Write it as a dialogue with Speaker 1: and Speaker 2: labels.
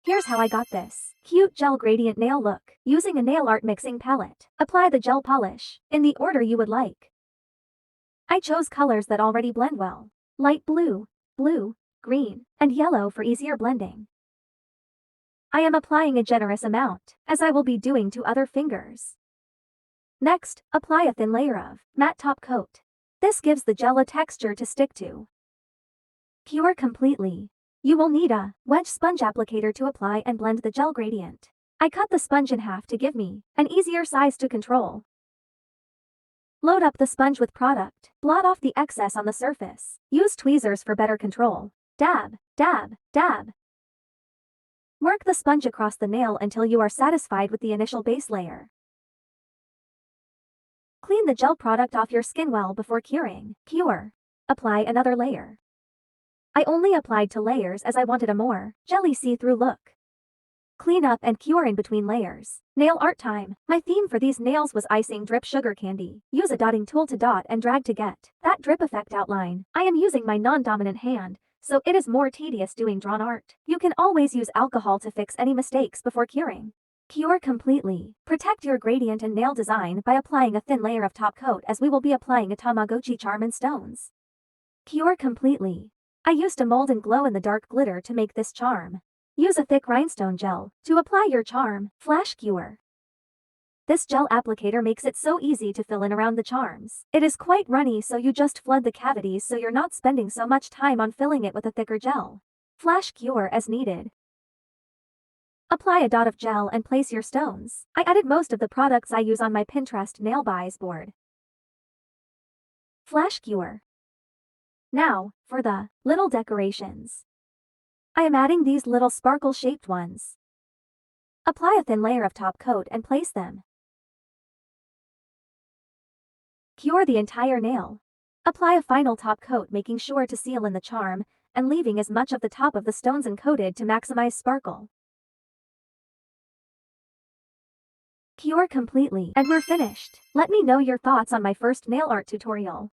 Speaker 1: Here's how I got this cute gel gradient nail look. Using a nail art mixing palette, apply the gel polish in the order you would like. I chose colors that already blend well. Light blue, blue, green, and yellow for easier blending. I am applying a generous amount, as I will be doing to other fingers. Next, apply a thin layer of matte top coat. This gives the gel a texture to stick to. Cure completely. You will need a wedge sponge applicator to apply and blend the gel gradient. I cut the sponge in half to give me an easier size to control. Load up the sponge with product. Blot off the excess on the surface. Use tweezers for better control. Dab, dab, dab. Work the sponge across the nail until you are satisfied with the initial base layer. Clean the gel product off your skin well before curing. Cure. Apply another layer. I only applied 2 layers as I wanted a more jelly see-through look. Clean up and cure in between layers. Nail art time. My theme for these nails was icing drip sugar candy. Use a dotting tool to dot and drag to get that drip effect outline. I am using my non-dominant hand, so it is more tedious doing drawn art. You can always use alcohol to fix any mistakes before curing. Cure completely. Protect your gradient and nail design by applying a thin layer of top coat as we will be applying a Tamagotchi charm and stones. Cure completely. I used a mold and glow-in-the-dark glitter to make this charm. Use a thick rhinestone gel to apply your charm. Flash cure. This gel applicator makes it so easy to fill in around the charms. It is quite runny, so you just flood the cavities so you're not spending so much time on filling it with a thicker gel. Flash cure as needed. Apply a dot of gel and place your stones. I added most of the products I use on my Pinterest nail buys board. Flash cure. Now, for the little decorations. I am adding these little sparkle-shaped ones. Apply a thin layer of top coat and place them. Cure the entire nail. Apply a final top coat, making sure to seal in the charm and leaving as much of the top of the stones uncoated to maximize sparkle. Cure completely, and we're finished. Let me know your thoughts on my first nail art tutorial.